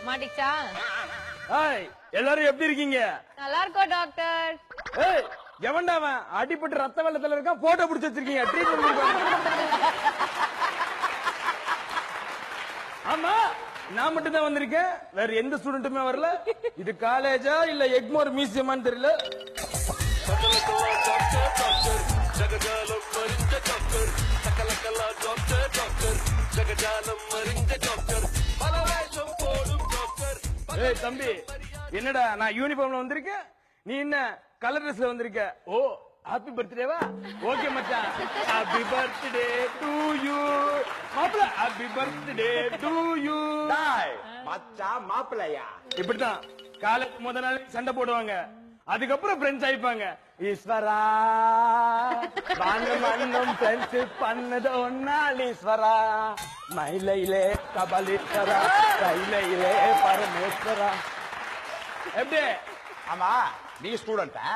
மாட்டிச்சா? Hi, எல்லாரும் எப்படி இருக்கீங்க? நல்லா இருக்கோம் டாக்டர். ஏய், எவன்டா அவன்? அடிபட்டு ரத்த வெள்ளத்துல இருக்கான், போட்டோ பிடிச்சு வச்சிருக்கீங்க. ட்ரீட்மெண்ட் ஆமா, நான் மட்டும் தான் வந்திருக்கேன், வேற எந்த ஸ்டூடெண்ட்டுமே வரல. இது காலேஜா இல்ல எக்மோர் மியூசியமான்னு தெரியல. ஏய் தம்பி, என்னடா நான் யூனிஃபார்ம்ல வந்திருக்கேன், நீ என்ன கலர் ட்ரெஸ்ல வந்திருக்க? ஓ, ஹாப்பி பர்த்டேவா? ஓகே மச்சான், ஹாப்பி பர்த்டே டு யூ. மாப்ள, ஹாப்பி பர்த்டே டு யூ. மச்சான் மாப்பிளையா? இப்படிதான் காலேஜ் முத நாள் சண்டை போடுவாங்க, அதுக்கப்புறம் ஃப்ரெண்ட்ஸ் ஆயிப்பாங்க. ஈஸ்வரா மண்ணும் ஃப்ரெண்ட்ஷிப் பண்ணது ஒன்னால் ஈஸ்வரா, மயிலையிலே கபாலீஸ்வரா, கைலையிலே பரமேஸ்வரா. எப்படி? ஆமா, நீ ஸ்டூடெண்டா?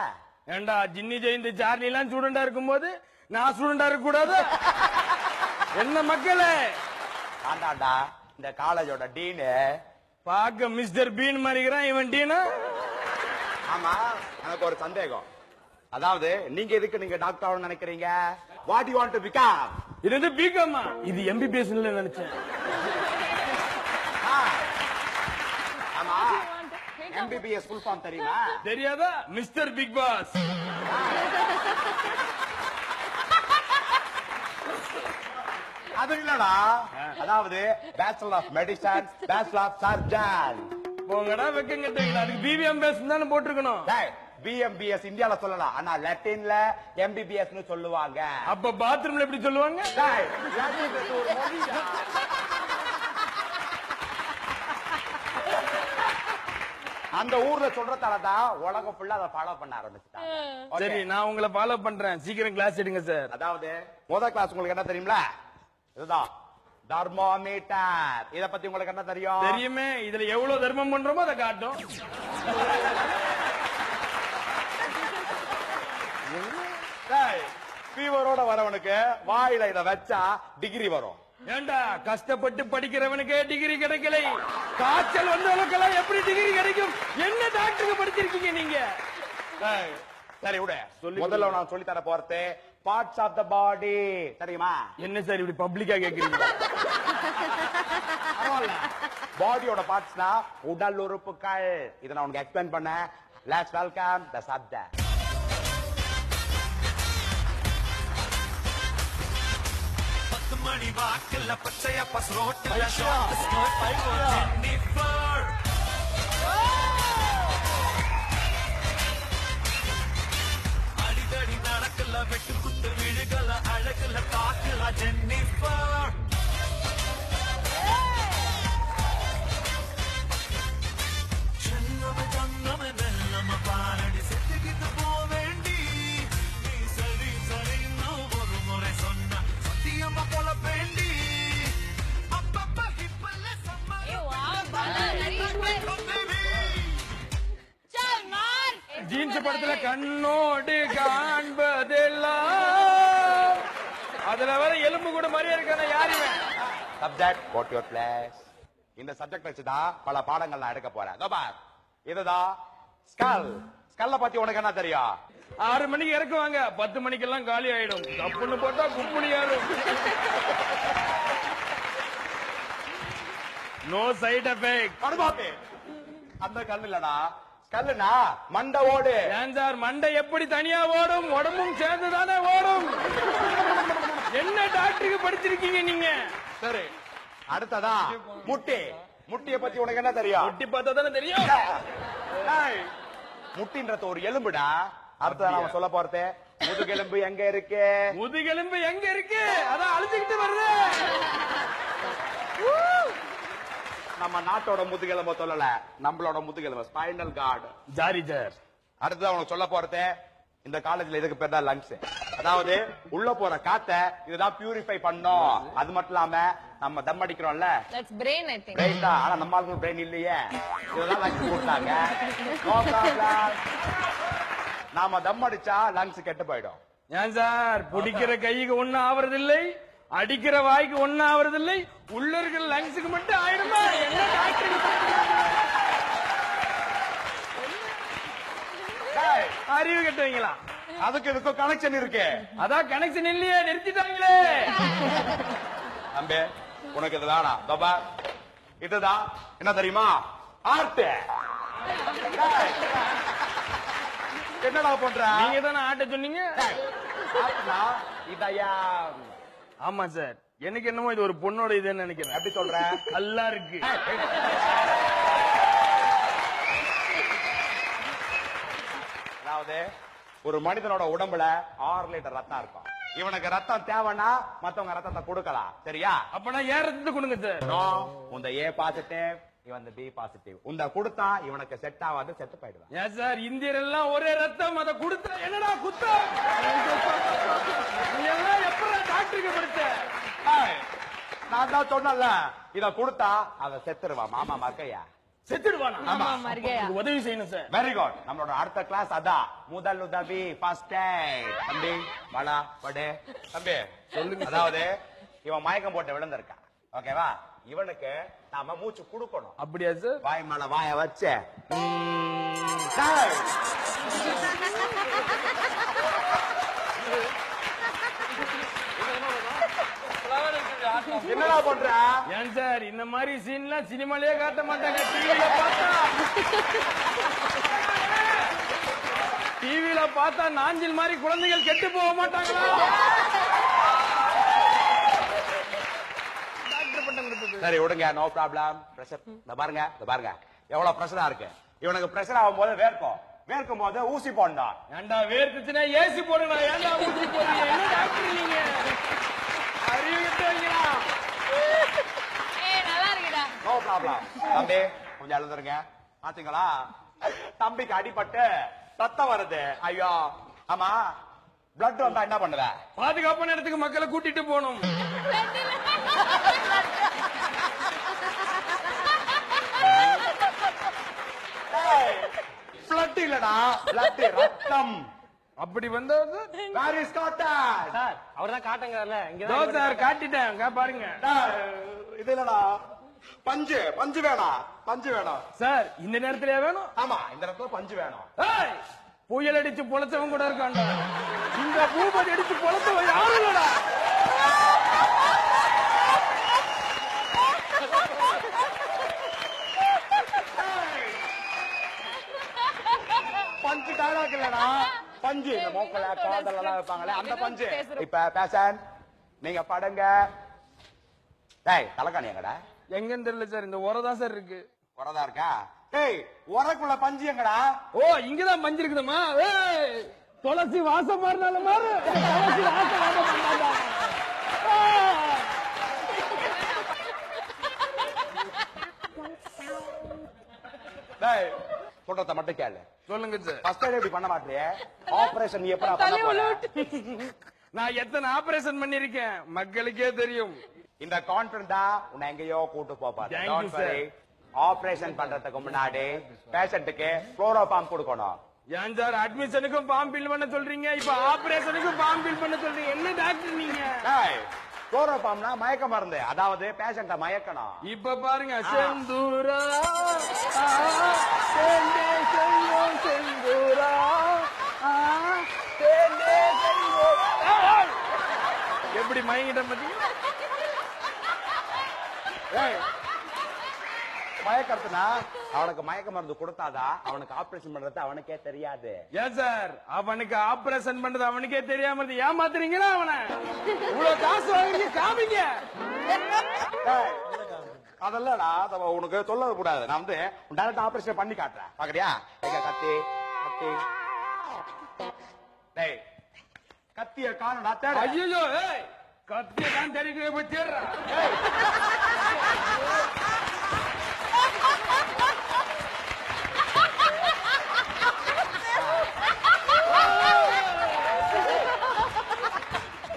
ஏண்டா ஜின்னி ஜெயந்தி சார்லி எல்லாம் ஸ்டூடெண்டா இருக்கும்போது நான் ஸ்டூடெண்டா இருக்க கூடாது? என்ன மக்களே, ஆண்டாண்டா இந்த காலேஜோட டீனு. பாக்க மிஸ்டர் பீன் மாதிரிக்கிறான் இவன் டீனா. ஆமா, எனக்கு ஒரு சந்தேகம். அதாவது நீங்க எதுக்கு நீங்க டாக்டர் ஆகணும்னு நினைக்கிறீங்க? What you want to become? இது வந்து பிகாமா? இது எம்பிபிஎஸ் நினைச்சேன். ஆமா, எம்பிபிஎஸ் ஃபுல் ஃபார்ம் தெரியுமா? தெரியாதா? Mister big boss. அது இல்லடா, அதாவது bachelor of medicine, bachelor of surgeon. போங்கடா வெக்கம் கட்டுவீங்களா? அதுக்கு பிபிஎம் பேஸ் தானே போட்டிருக்கணும். பிஎம்பிஎஸ் இந்தியால சொல்லலாம், ஆனா லத்தீன்ல எம்பிபிஎஸ் சொல்லுவாங்க. அப்ப பாத்ரூம்ல எப்படி சொல்லுவாங்க? அந்த ஊர்ல சொல்றதாலதான் உலகம் ஃபுல்லா அதை ஃபாலோ பண்ண ஆரம்பிச்சுட்டாங்க. சரி, நான் உங்களை ஃபாலோ பண்றேன், சீக்கிரம் கிளாஸ் எடுங்க சார். அதாவது முதல் கிளாஸ் உங்களுக்கு என்ன தெரியுங்களா? இதுதான் தர்மோமீட்டர். இத பத்தி உங்களுக்கு என்ன தெரியும்? தெரியுமே, இதுல எவ்வளவு தர்மம் பண்றோமோ அதை காட்டும். ஃபீவரோட வரவனுக்கு வாயில இத வச்சா டிகிரி வரும். ஏண்டா கஷ்டப்பட்டு படிக்கிறவனுக்கு டிகிரி கிடைக்கல, காய்ச்சல் வந்தவனுக்கெல்லாம் எப்படி டிகிரி கிடைக்கும்? என்ன டாக்டருக்கு படிச்சிருக்கீங்க நீங்க? சரி விட, முதல்ல நான் சொல்லி தர போறது பார்ட்ஸ் ஆஃப் த பாடி. தெரியுமா? என்ன சார் இப்படி பப்ளிக்கா கேக்குறீங்க? பாடியோட பார்ட்ஸ்னா உடல் உறுப்புகள். இத நான் உனக்கு எக்ஸ்பிளைன் பண்ணேன். Let's welcome the subject. மணி வாக்குல பச்சைய பஸ் ரோட்ல ஷார்ட் ஸ்கர்ட் பைகோ ஜென்னிஃபர் அடிதடி நடக்கல வெட்டு குத்து விழுகல அழகுல தாக்குல ஜென்னிஃபர் சென்னம ஜன்னம வெல்லம பாரடி செத்துக்கிட்டு போவேண்டி நீ சரி சரி ஒரு முறை சொன்ன சத்தியமா போல வேண்டி அப்பப்ப ஹிப்பல்ல சம்ம ஜீன்ஸ் படத்துல கண்ணோடு காண்பதெல்லாம், அதுல வர எலும்பு கூட மாதிரியே இருக்கான யாருமே. Subject what your place. இந்த சப்ஜெக்ட் வச்சுதான் பல பாடங்கள் நான் எடுக்க போறேன். இதுதான் ஸ்கல். ஸ்கல்ல பத்தி உனக்கு என்ன தெரியும்? 6 மணிக்கு இறக்குவாங்க, 10 மணிக்கெல்லாம் காலி ஆயிடும். தப்புன்னு போட்டா குப்புனி யாரும். No side effect. அனுபாப்பே, அந்த கல் இல்லடா, ஸ்கல்னா மண்டை ஓடு. ஏன் சார் மண்டை எப்படி தனியா ஓடும்? உடம்பும் சேர்ந்துதானே ஓடும். என்ன டாக்டருக்கு படிச்சிருக்கீங்க நீங்க? சரி, அடுத்ததா முட்டி. முட்டிய பத்தி உனக்கு என்ன தெரியும்? முட்டி பார்த்தா தானே தெரியும். முட்டின்றது ஒரு எலும்புடா. அடுத்ததான் நாம சொல்ல போறது முதுகெலும்பு எங்க இருக்கு? முதுகெலும்பு எங்க இருக்கு? அதான் அழுதுகிட்டு வருது. நம்ம நாட்டோட முதுகெலும்ப சொல்லல, நம்மளோட முதுகெலும்பு ஸ்பைனல் கார்டு. ஜாரி சார். அடுத்ததான் உனக்கு சொல்ல போறது இந்த காலேஜ்ல இதுக்கு பேர் தான் லங்ஸ். அதாவது உள்ள போற காத்த இதுதான் பியூரிஃபை பண்ணும். அது மட்டும் இல்லாம நம்ம தம் அடிக்கிறோம்ல, That's brain I think. Brain தான். ஆனா நம்ம ஆளுக்கு பிரெயின் இல்லையே, இதுதான் லங்ஸ் கொடுத்தாங்க. No problem. நாம தம் அடிச்சா லங்ஸ் கெட்டு போயிடும். ஏன் சார் பிடிக்கிற கைக்கு ஒண்ணும் ஆவறதில்லை, அடிக்கிற வாய்க்கு ஒண்ணு ஆவறதில்லை, உள்ள இருக்கிற லங்ஸுக்கு மட்டும் ஆயிடுமா? என்ன டாக்டருக்கு அறிவு கட்டுவீங்களா? அதுக்கு இதுக்கும் கனெக்ஷன் இருக்கு. அதான் கனெக்ஷன் இல்லையே, நிறுத்திட்டாங்களே. தம்பி உனக்கு இது வேணாம். பாபா இதுதான் என்ன தெரியுமா? ஆர்ட். என்னடா பண்ற? நீங்க தானே ஆட்ட சொன்னீங்க. ஆர்ட்னா இதயா. ஆமா சார், எனக்கு என்னமோ இது ஒரு பொண்ணோட இதுன்னு நினைக்கிறேன். எப்படி சொல்ற? நல்லா இருக்கு. அதாவது ஒரு மனிதனோட உடம்புல 6 லிட்டர் ரத்தம் இருக்கும். இவனுக்கு ரத்தம் தேவைன்னா மத்தவங்க ரத்தத்தை கொடுக்கலாம், சரியா? அப்பனா ஏன் ரத்தத்தை கொடுங்க சார். உந்த ஏ பாசிட்டிவ், இவன் பி பாசிட்டிவ். உந்த கொடுத்தா இவனுக்கு செட் ஆகாது, செத்து போயிடுவான். ஏன் சார் இந்தியர் எல்லாம் ஒரே ரத்தம், அதை கொடுத்தா என்னடா குத்தம்? நீ எல்லாம் எப்படா டாக்டருக்கு படிச்ச? ஏய், நான் தான் சொன்னல, இத கொடுத்தா அவ செத்துருவான். மாமா மக்கையா செத்துடுவானா? ஆமா, மர்கையா. உங்களுக்கு உதவி செய்யணும் சார். Very good. நம்மளோட அடுத்த கிளாஸ் அதான், முதல் உதவி, ஃபர்ஸ்ட் எய்ட். தம்பி வாடா படு. தம்பி சொல்லுங்க. அதாவது இவன் மயக்கம் போட்டு விழுந்திருக்கான், ஓகேவா? இவனுக்கு நாம மூச்சு கொடுக்கணும். அப்படியா சார்? வாய் மேல வாய வச்சு என்னடா பண்ற? ஏன் சார் இந்த மாதிரி சீன்லாம் சினிமாலயே காட்ட மாட்டாங்க, டிவில பார்த்தா. டிவில பார்த்தா நாஞ்சில் மாதிரி குழந்தைகள் கெட்டு போக மாட்டாங்களா? டாக்டர் பட்டம் கொடுத்தது. சரி விடுங்க, நோ ப்ராப்ளம். பிரஷர் இந்த பாருங்க, இந்த பாருங்க எவ்வளவு பிரஷரா இருக்கு. இவனுக்கு பிரஷர் ஆகும் போது வேர்க்கும் போது ஊசி போடணும். ஏண்டா வேர்த்துச்சுன்னா ஏசி போடுங்க, ஏண்டா ஊசி போடுறீங்க? என்ன டாக்டர் நீங்க? அறிவு கெட்டவங்களா? ஏய், நல்லா இருக்குடா. No problem. தம்பி கொஞ்சம் எழுந்துருங்க. பாத்தீங்களா, தம்பிக்கு அடிபட்டு ரத்தம் வருது. ஐயோ ஆமா, பிளட் வந்தா என்ன பண்ணுவ? பாதுகாப்பான இடத்துக்கு மக்களை கூட்டிட்டு போகணும். பிளட் இல்லடா, பிளட் ரத்தம். அப்படி வந்தது வேர் இஸ் காட்டன்? சார் அவர்தான் காட்டுங்கிறார்ல, தோ சார் காட்டிட்டேன், இங்க பாருங்க. இது இல்லடா, பஞ்சு வேணாம், பஞ்சு வேணும். சார் இந்த நேரத்திலே வேணும். ஆமா, இந்த இடத்துல பஞ்சு வேணும். ஏய், புயல் அடிச்சு பொழைச்சவன் கூட இருக்காண்டா, இந்த பூபதி அடிச்சு பொழைச்சவன் யாரும் இல்லடா. பஞ்சு டைலாக் இல்லடா, பஞ்சு இந்த மூக்கல காதல் எல்லாம் வைப்பாங்களே அந்த பஞ்சு. இப்ப பேசன் நீங்க படுங்க. டேய் தலைக்காணி எங்கடா? எங்கன்னு தெரியல சார், இந்த உரதான் சார் இருக்கு. உரதா இருக்கா? டேய் உரக்குள்ள பஞ்சு எங்கடா? ஓ இங்கதான் மஞ்சள் இருக்குதுமா. ஏய், துளசி வாசம் மாறினாலும் மாறு, துளசி வாசம் மாறாதா? டேய் சொல்றத மட்டும் கேளு. சொல்லுங்க சார். ஃபர்ஸ்ட் எய்ட் இப்படி பண்ண மாட்டியே, ஆபரேஷன் நீ எப்படா பண்ண போற? நான் எத்தனை ஆபரேஷன் பண்ணிருக்கேன் மக்களுக்கே தெரியும். இந்த கான்ஃபிடன்ட் தான் உன்னை எங்கேயோ கூட்டு போப்பாரு. Thank you, don't sir. வரி. ஆபரேஷன் பண்றதுக்கு முன்னாடி பேஷண்ட்டுக்கு குளோரோஃபார்ம் கொடுக்கணும். ஏன் சார் அட்மிஷனுக்கும் ஃபார்ம் ஃபில் பண்ண சொல்றீங்க, இப்ப ஆபரேஷனுக்கும் ஃபார்ம் ஃபில் பண்ண சொல்றீங்க? என்ன டாக்டர் நீங்க? டேய் குளோரோஃபார்ம்னா மயக்க மருந்து, அதாவது பேஷண்ட மயக்கணும். இப்ப பாருங்க, செந்தூரா ஆ, தேண்டே செல்வம் செந்தூரா ஆ, தேண்டே செல்வம். ஏய், எப்படி மயங்கிட்ட பாத்தீங்க? ஏய், மயக்கறதுனா அவனுக்கு மயக்க மருந்து கொடுத்தாதான் அவனுக்கு ஆபரேஷன் பண்றது அவனுக்கே தெரியாது. ஏன் சார் அவனுக்கு ஆபரேஷன் பண்றது அவனுக்கே தெரியாம இருந்து ஏமாத்துறீங்களா? அவனை இவ்வளவு காசு வாங்குறீங்க, காமிங்க. ஏய், அதெல்லடா அத உனக்கு சொல்ல கூடாது. நான் வந்து டைரக்ட் ஆபரேஷன் பண்ணி காட்டுறேன், பாக்குறியா? கத்தி கத்தி. டேய் கத்திய காணடா, தேடு. ஐயோ, ஏய், கத்திய தான் தெரிவிக்க போய் தேடுறா.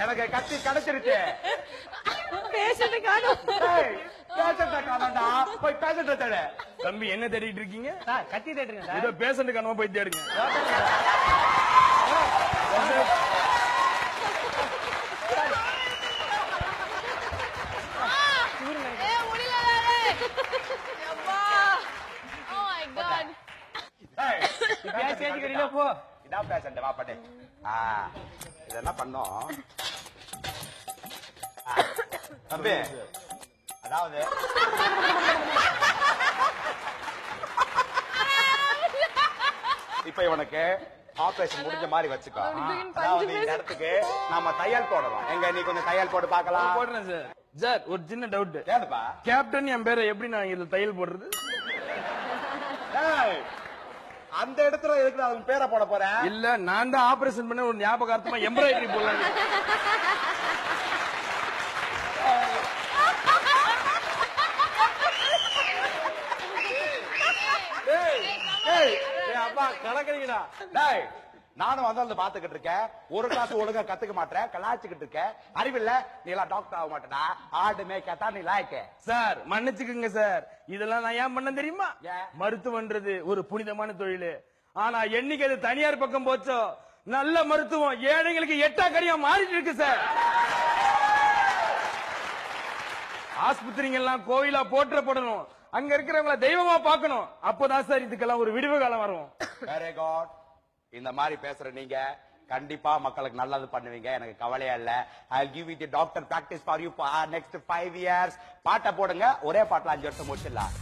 எனக்கு கத்தி கிடைச்சிருச்சு. பேஷண்ட் காணோம். டேய் பேஷண்ட காணடா, போய் பேஷண்ட தேடு. தம்பி என்ன தேடிட்டு இருக்கீங்க? சார் கத்தி தேட்டுங்க சார். ஏதோ பேஷண்ட் காணாம போய் தேடுங்க. போ இதான் பேசண்ட் வா பட்டு இதெல்லாம் பண்ணோம் தம்பி அதாவது இப்ப இவனுக்கு ஆபரேஷன் முடிஞ்ச மாதிரி வச்சுக்கோ அதாவது இந்த இடத்துக்கு நாம தையல் போடணும் எங்க நீ கொஞ்சம் தையல் போட்டு பார்க்கலாம் போடுறேன் சார். சார் ஒரு சின்ன டவுட். ஏதுப்பா கேப்டன் என் பேரை எப்படி நான் இதுல தையல் போடுறது? ஏய், அந்த இடத்துல எதுக்கு அவன் பேரை போட போறேன் இல்ல நான் தான் ஆபரேஷன் பண்ண ஒரு ஞாபகார்த்தமா எம்ப்ராய்டரி போடலாம். அப்பா கணக்கடிக்கடா டேய் நானும் வந்து பாத்துக்கிட்டு இருக்கேன் ஒரு கிளாஸ் ஒழுங்கா கத்துக்க மாட்டேன் கலாய்ச்சிக்கிட்டு இருக்கேன் அறிவில்ல நீ எல்லாம் டாக்டர் ஆக மாட்டேடா ஆடு மேய்க்கத்தா நீ லாய்க்க சார் மன்னிச்சுக்குங்க சார், இதெல்லாம் நான் ஏன் பண்ண தெரியுமா? ஏன்? மருத்துவன்றது ஒரு புனிதமான தொழில். ஆனா என்னைக்கு அது தனியார் பக்கம் போச்சோ நல்ல மருத்துவம் ஏழைங்களுக்கு எட்டா கரியா மாறிட்டு இருக்கு சார். ஆஸ்பத்திரிங்க எல்லாம் கோயிலா போற்றப்படணும், அங்க இருக்கிறவங்கள தெய்வமா பார்க்கணும். அப்பதான் சார் இதுக்கெல்லாம் ஒரு விடிவு காலம் வரும். Very good. இந்த மாதிரி பேசுற நீங்க கண்டிப்பா மக்களுக்கு நல்லது பண்ணுவீங்க, எனக்கு கவலையா இல்ல. I'll give you the doctor practice for you for next 5 years. பாட்டை போடுங்க, ஒரே பாட்டுல 5 வருஷம் முடிச்சிடலாம்.